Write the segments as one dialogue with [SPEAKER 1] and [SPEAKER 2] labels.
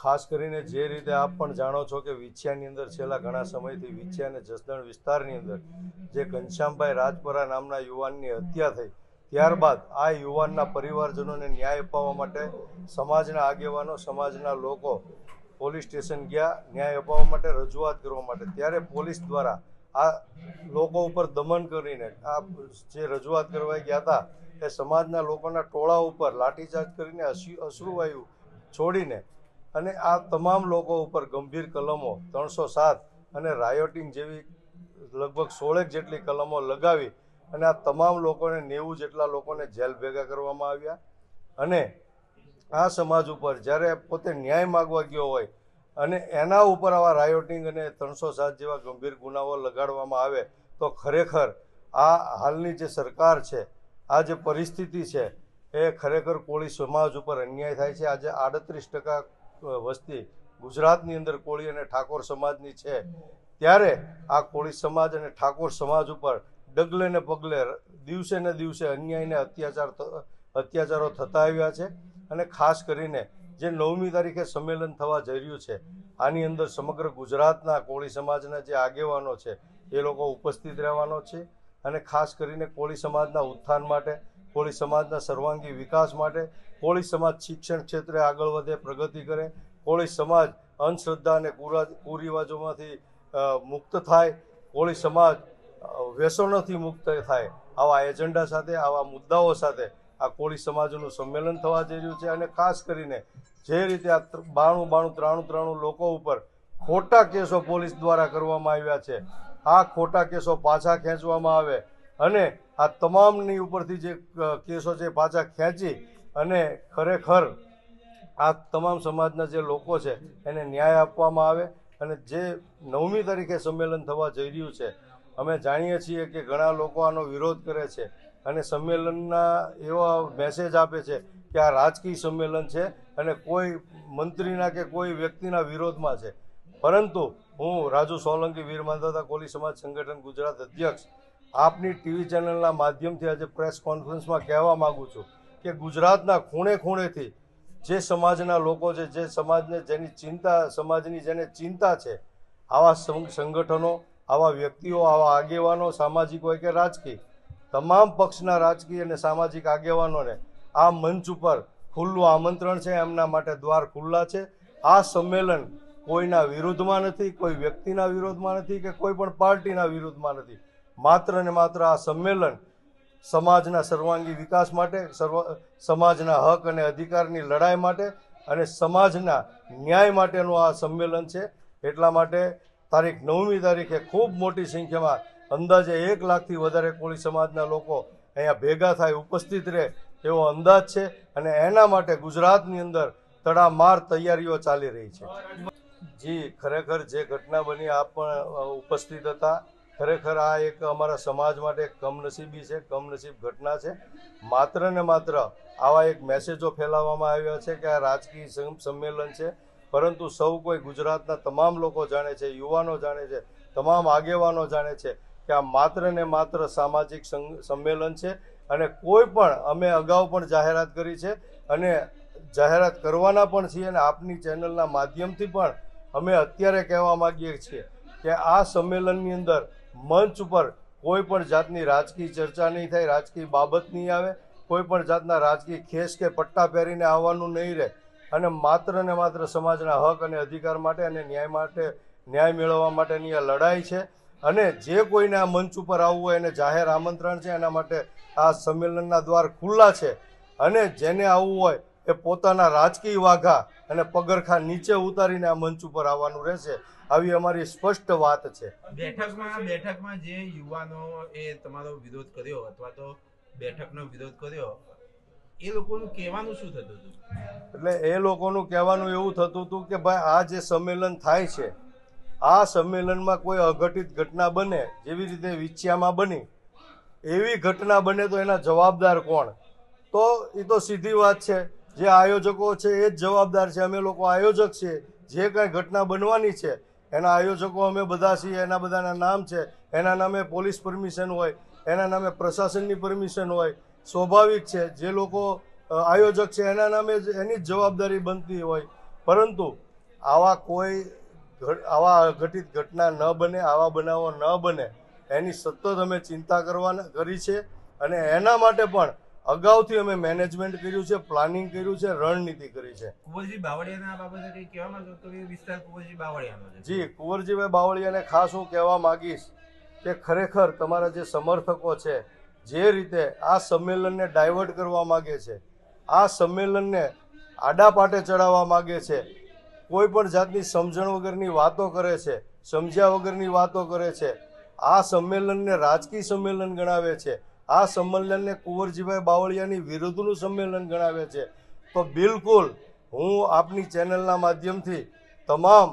[SPEAKER 1] ખાસ કરીને જે રીતે આપ પણ જાણો છો કે વિછિયાની અંદર છેલ્લા ઘણા સમયથી વિછિયા અને જસદણ વિસ્તારની અંદર જે ઘનશ્યામભાઈ રાજપરા નામના યુવાનની હત્યા થઈ, ત્યારબાદ આ યુવાનના પરિવારજનોને ન્યાય અપાવવા માટે સમાજના આગેવાનો, સમાજના લોકો પોલીસ સ્ટેશન ગયા ન્યાય અપાવવા માટે, રજૂઆત કરવા માટે. ત્યારે પોલીસ દ્વારા આ લોકો ઉપર દમન કરીને આ જે રજૂઆત કરવા ગયા હતા એ સમાજના લોકોના ટોળા ઉપર લાઠીચાર્જ કરીને અશ્રુવાયુ છોડીને અને આ તમામ લોકો ઉપર ગંભીર કલમો 307 અને રાયોટિંગ જેવી લગભગ 16 જેટલી કલમો લગાવી અને આ તમામ લોકોને 90 જેટલા લોકોને જેલ ભેગા કરવામાં આવ્યા. અને આ સમાજ ઉપર જ્યારે પોતે ન્યાય માગવા ગયો હોય અને એના ઉપર આવા રાયોટિંગ અને 307 જેવા ગંભીર ગુનાઓ લગાડવામાં આવે તો ખરેખર આ હાલની જે સરકાર છે, આ જે પરિસ્થિતિ છે એ ખરેખર કોળી સમાજ ઉપર અન્યાય થાય છે. આજે 38% વસ્તી ગુજરાતની અંદર કોળી અને ઠાકોર સમાજની છે, ત્યારે આ કોળી સમાજ અને ઠાકોર સમાજ ઉપર ડગલે ને પગલે દિવસે ને દિવસે અન્યાય ને અત્યાચારો થતા આવ્યા છે. અને ખાસ કરીને જે 9મી તારીખે સંમેલન થવા જઈ રહ્યું છે, આની અંદર સમગ્ર ગુજરાતના કોળી સમાજના જે આગેવાનો છે એ લોકો ઉપસ્થિત રહેવાનો છે. અને ખાસ કરીને કોળી સમાજના ઉત્થાન માટે, કોળી સમાજના સર્વાંગી વિકાસ માટે, કોળી સમાજ શિક્ષણ ક્ષેત્રે આગળ વધે, પ્રગતિ કરે, કોળી સમાજ અંધશ્રદ્ધા અને કુરિવાજોમાંથી મુક્ત થાય, કોળી સમાજ વ્યસનોથી મુક્ત થાય, આવા એજન્ડા સાથે, આવા મુદ્દાઓ સાથે આ કોળી સમાજનું સંમેલન થવા જઈ રહ્યું છે. અને ખાસ કરીને જે રીતે આ 93 લોકો ઉપર ખોટા કેસો પોલીસ દ્વારા કરવામાં આવ્યા છે, આ ખોટા કેસો પાછા ખેંચવામાં આવે અને આ તમામની ઉપરથી જે કેસો છે પાછા ખેંચી અને ખરેખર આ તમામ સમાજના જે લોકો છે એને ન્યાય આપવામાં આવે. અને જે 9મી તારીખે સંમેલન થવા જઈ રહ્યું છે, અમે જાણીએ છીએ કે ઘણા લોકો આનો વિરોધ કરે છે અને સંમેલનના એવા મેસેજ આપે છે કે આ રાજકીય સંમેલન છે અને કોઈ મંત્રીના કે કોઈ વ્યક્તિના વિરોધમાં છે. પરંતુ હું રાજુ સોલંકી, વીર માંધાતા કોળી સમાજ સંગઠન ગુજરાત અધ્યક્ષ, આપની ટીવી ચેનલના માધ્યમથી આજે પ્રેસ કોન્ફરન્સમાં કહેવા માગું છું કે ગુજરાતના ખૂણે ખૂણેથી જે સમાજના લોકો છે, જે સમાજને જેની ચિંતા, સમાજની જેને ચિંતા છે, આવા સંગઠનો, આવા વ્યક્તિઓ, આવા આગેવાનો, સામાજિક હોય કે રાજકીય, તમામ પક્ષના રાજકીય અને સામાજિક આગેવાનોને આ મંચ ઉપર ખુલ્લું આમંત્રણ છે. એમના માટે દ્વાર ખુલ્લા છે. આ સંમેલન કોઈના વિરુદ્ધમાં નથી, કોઈ વ્યક્તિના વિરોધમાં નથી કે કોઈ પણ પાર્ટીના વિરુદ્ધમાં નથી. માત્ર ને માત્ર આ સંમેલન સમાજના સર્વાંગી વિકાસ માટે, સમાજના હક અને અધિકારની લડાઈ માટે અને સમાજના ન્યાય માટેનું આ સંમેલન છે. એટલા માટે તારીખ 9મી તારીખે ખૂબ મોટી સંખ્યામાં અંદાજે 1 લાખથી વધારે કોળી સમાજના લોકો અહીંયા ભેગા થાય, ઉપસ્થિત રહે એવો અંદાજ છે. અને એના માટે ગુજરાતની અંદર તડામાર તૈયારીઓ ચાલી રહી છે. જી, ખરેખર જે ઘટના બની આપ પણ ઉપસ્થિત હતા. ખરેખર આ એક અમારા સમાજ માટે એક કમનસીબી છે, કમનસીબ ઘટના છે. માત્ર ને માત્ર આવા એક મેસેજો ફેલાવવામાં આવ્યા છે કે આ રાજકીય સંમેલન છે, પરંતુ સૌ કોઈ ગુજરાતના તમામ લોકો જાણે છે, યુવાનો જાણે છે, તમામ આગેવાનો જાણે છે કે આ માત્ર ને માત્ર સામાજિક સંમેલન છે. અને કોઈ પણ અમે અગાઉ પણ જાહેરાત કરી છે અને જાહેરાત કરવાના પણ છીએ અને આપની ચેનલના માધ્યમથી પણ અમે અત્યારે કહેવા માગીએ છીએ કે આ સંમેલનની અંદર મંચ ઉપર કોઈ પણ જાતની રાજકીય ચર્ચા નહીં થાય, રાજકીય બાબત નહીં આવે, કોઈ પણ જાતના રાજકીય ખેસ કે પટ્ટા પહેરીને આવવાનું નહીં રહે. અને માત્ર ને માત્ર સમાજના હક અને અધિકાર માટે અને ન્યાય મેળવવા માટેની આ લડાઈ છે. અને જે કોઈને આ મંચ ઉપર આવવું હોય એને જાહેર આમંત્રણ છે. એના માટે આ સંમેલનના દ્વાર ખુલ્લા છે અને જેને આવવું હોય એ પોતાના રાજકીય વાઘા અને પગરખા નીચે ઉતારીને આ મંચ ઉપર આવવાનું રહેશે. આવી અમારી સ્પષ્ટ વાત છે.
[SPEAKER 2] બેઠકમાં જે યુવાનો એ તમારો વિરોધ કર્યો અથવા તો બેઠકનો વિરોધ કર્યો, એ લોકોનું કહેવાનું શું થતું હતું?
[SPEAKER 1] એટલે એ લોકોનું કહેવાનું એવું થતું હતું કે ભાઈ આ જે સંમેલન થાય છે, આ સંમેલનમાં કોઈ અઘટિત ઘટના બને, જેવી રીતે વિછિયામાં બની એવી ઘટના બને તો એના જવાબદાર કોણ? તો એ તો સીધી વાત છે, જે આયોજકો છે એ જ જવાબદાર છે. અમે લોકો આયોજક છીએ. જે કાંઈ ઘટના બનવાની છે એના આયોજકો અમે બધા છીએ, એના બધાના નામ છે. એના નામે પોલીસ પરમિશન હોય, એના નામે પ્રશાસનની પરમિશન હોય. સ્વાભાવિક છે, જે લોકો આયોજક છે એના નામે એની જ જવાબદારી બનતી હોય. પરંતુ આવા અઘટિત ઘટના ન બને, આવા બનાવો ન બને એની સતત અમે ચિંતા કરી છે. અને એના માટે પણ અગાઉથી અમે મેનેજમેન્ટ કર્યું છે, પ્લાનિંગ કર્યું છે, રણનીતિ કરી છે.
[SPEAKER 2] કુંવરજી બાવળિયાના બાબતે કંઈ કહેવા માંગો તો એ વિસ્તાર કુંવરજી બાવળિયાનો છે.
[SPEAKER 1] જી, કુંવરજીભાઈ બાવળિયાને ખાસ હું કહેવા માંગીશ કે ખરેખર તમારા જે સમર્થકો છે, જે રીતે આ સંમેલનને ડાયવર્ટ કરવા માગે છે, આ સંમેલનને આડા પાટે ચડાવવા માગે છે, કોઈ પણ જાતની સમજણ વગરની વાતો કરે છે, સમજ્યા વગરની વાતો કરે છે, આ સંમેલનને રાજકીય સંમેલન ગણાવે છે, આ સંમેલનને કુંવરજીભાઈ બાવળિયાની વિરુદ્ધનું સંમેલન ગણાવે છે, તો બિલકુલ હું આપની ચેનલના માધ્યમથી તમામ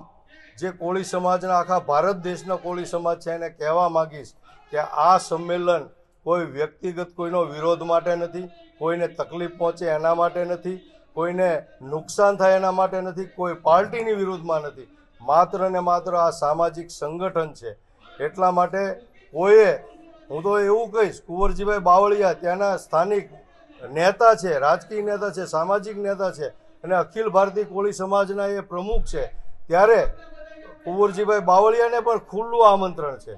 [SPEAKER 1] જે કોળી સમાજના, આખા ભારત દેશના કોળી સમાજ છે એને કહેવા માગીશ કે આ સંમેલન કોઈ વ્યક્તિગત કોઈનો વિરોધ માટે નથી, કોઈને તકલીફ પહોંચે એના માટે નથી, કોઈને નુકસાન થાય એના માટે નથી, કોઈ પાર્ટીની વિરુદ્ધમાં નથી, માત્ર ને માત્ર આ સામાજિક સંગઠન છે. એટલા માટે કોઈએ, હું તો એવું કહીશ, કુંવરજીભાઈ બાવળિયા ત્યાંના સ્થાનિક નેતા છે, રાજકીય નેતા છે, સામાજિક નેતા છે અને અખિલ ભારતીય કોળી સમાજના એ પ્રમુખ છે, ત્યારે કુંવરજીભાઈ બાવળિયાને પણ ખુલ્લું આમંત્રણ છે.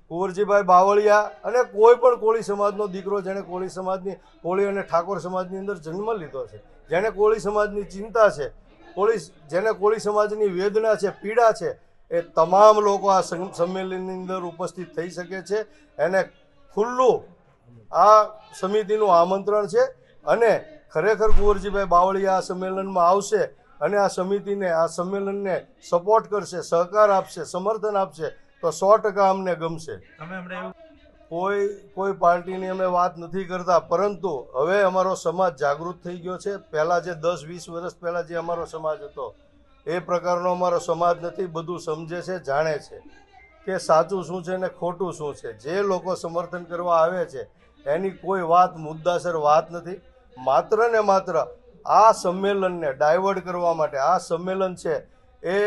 [SPEAKER 1] કુંવરજીભાઈ બાવળિયા અને કોઈ પણ કોળી સમાજનો દીકરો જેણે કોળી અને ઠાકોર સમાજની અંદર જન્મ લીધો છે, જેણે કોળી સમાજની ચિંતા છે, જેને કોળી સમાજની વેદના છે, પીડા છે, એ તમામ લોકો આ સંમેલનની અંદર ઉપસ્થિત થઈ શકે છે. એને ખુલ્લું આ સમિતિનું આમંત્રણ છે અને ખરેખર કુંવરજીભાઈ બાવળિયા આ સંમેલનમાં આવશે અને આ સમિતિને, આ સંમેલનને સપોર્ટ કરશે, સહકાર આપશે, સમર્થન આપશે તો 100% અમને ગમશે. કોઈ પાર્ટીની અમે વાત નથી કરતા, પરંતુ હવે અમારો સમાજ જાગૃત થઈ ગયો છે. પહેલાં જે 10-20 વર્ષ પહેલાં જે અમારો સમાજ હતો એ પ્રકારનો અમારો સમાજ નથી. બધું સમજે છે, જાણે છે કે સાચું શું છે ને ખોટું શું છે. જે લોકો સમર્થન કરવા આવે છે એની કોઈ વાત મુદ્દાસર વાત નથી. માત્ર ને માત્ર આ સંમેલનને ડાયવર્ટ કરવા માટે, આ સંમેલન છે એ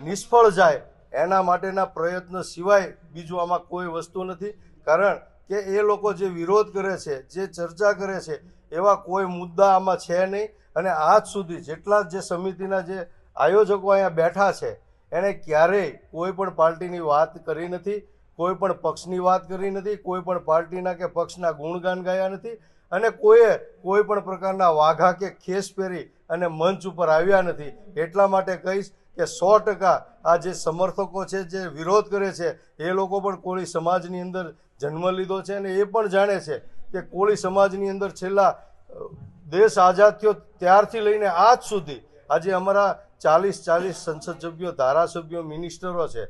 [SPEAKER 1] નિષ્ફળ જાય એના માટેના પ્રયત્ન સિવાય બીજું આમાં કોઈ વસ્તુ નથી. કારણ કે એ લોકો જે વિરોધ કરે છે, જે ચર્ચા કરે છે, એવા કોઈ મુદ્દા આમાં છે નહીં. અને આજ સુધી જેટલા જે સમિતિના જે આયોજકો અહીંયા બેઠા છે એણે ક્યારેય કોઈ પણ પાર્ટીની વાત કરી નથી, કોઈ પણ પક્ષની વાત કરી નથી, કોઈ પણ પાર્ટીના કે પક્ષના ગુણગાન ગાયા નથી અને કોઈએ કોઈ પણ પ્રકારના વાઘા કે ખેસ પહેરી અને મંચ ઉપર આવ્યા નથી. એટલા માટે કહીશ કે 100% આ જે સમર્થકો છે, જે વિરોધ કરે છે, એ લોકો પણ કોળી સમાજની અંદર જન્મ લીધો છે અને એ પણ જાણે છે કે કોળી સમાજની અંદર છેલ્લા દેશ આઝાદ થયો ત્યારથી લઈને આજ સુધી આજે અમારા 40 સંસદ સભ્યો, ધારાસભ્યો, મિનિસ્ટરો છે,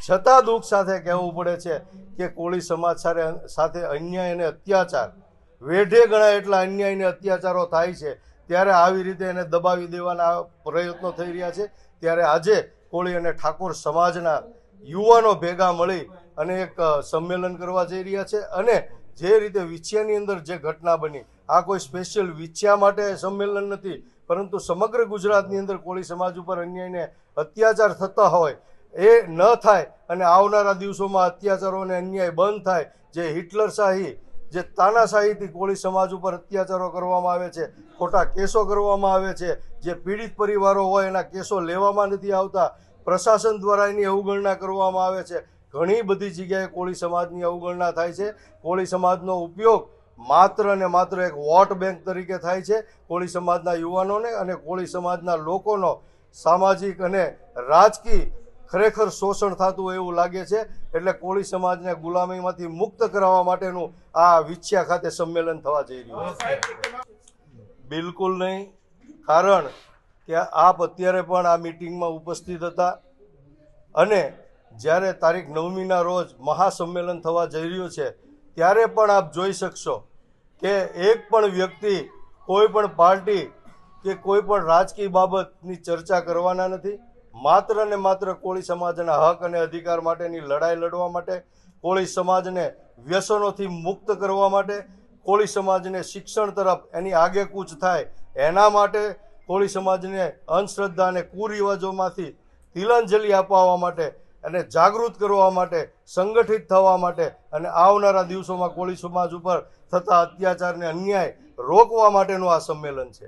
[SPEAKER 1] છતાં દુઃખ સાથે કહેવું પડે છે કે કોળી સમાજ સાથે અન્યાય અને અત્યાચાર, વેઢે ગણાય એટલા અન્યાય અને અત્યાચારો થાય છે. ત્યારે આવી રીતે એને દબાવી દેવાના પ્રયત્નો થઈ રહ્યા છે. ત્યારે આજે કોળી અને ઠાકોર સમાજના યુવાનો ભેગા મળી અને એક સંમેલન કરવા જઈ રહ્યા છે. અને જે રીતે વિછિયાની અંદર જે ઘટના બની, આ કોઈ સ્પેશિયલ વિછિયા માટે સંમેલન નથી, પરંતુ સમગ્ર ગુજરાતની અંદર કોળી સમાજ ઉપર અન્યાયને અત્યાચાર થતા હોય એ ન થાય અને આવનારા દિવસોમાં અત્યાચારો અને અન્યાય બંધ થાય. જે હિટલરશાહી, જે તાનાશાહીથી કોળી સમાજ ઉપર અત્યાચારો કરવામાં આવે છે, ખોટા કેસો કરવામાં આવે છે, જે પીડિત પરિવારો હોય એના કેસો લેવામાં નથી આવતા, પ્રશાસન દ્વારા એની અવગણના કરવામાં આવે છે. ઘણી બધી જગ્યાએ કોળી સમાજની અવગણના થાય છે. કોળી સમાજનો ઉપયોગ માત્ર ને માત્ર એક વોટ બેંક તરીકે થાય છે. કોળી સમાજના યુવાનોને અને કોળી સમાજના લોકોનો સામાજિક અને રાજકીય ખરેખર શોષણ થતું એવું લાગે છે. એટલે કોળી સમાજને ગુલામીમાંથી મુક્ત કરાવવા માટેનું આ વિછિયા ખાતે સંમેલન થવા જઈ રહ્યું છે. બિલકુલ નહીં. કારણ કે આપ અત્યારે પણ આ મિટિંગમાં ઉપસ્થિત હતા અને જ્યારે તારીખ 9મીના રોજ મહાસંમેલન થવા જઈ રહ્યું છે ત્યારે પણ આપ જોઈ શકશો કે એક પણ વ્યક્તિ, કોઈ પણ પાર્ટી કે કોઈ પણ રાજકીય બાબતની ચર્ચા કરવાના નથી. માત્ર ને માત્ર કોળી સમાજના હક અને અધિકાર માટેની લડાઈ લડવા માટે, કોળી સમાજને વ્યસનોથી મુક્ત કરવા માટે, કોળી સમાજને શિક્ષણ તરફ એની આગેકૂચ થાય એના માટે, કોળી સમાજને અંધશ્રદ્ધા અને કુરિવાજોમાંથી તિલાંજલિ અપાવવા માટે અને જાગૃત કરવા માટે, સંગઠિત થવા માટે અને આવનારા દિવસોમાં કોળી સમાજ ઉપર થતા અત્યાચારને અન્યાય રોકવા માટેનું આ સંમેલન છે.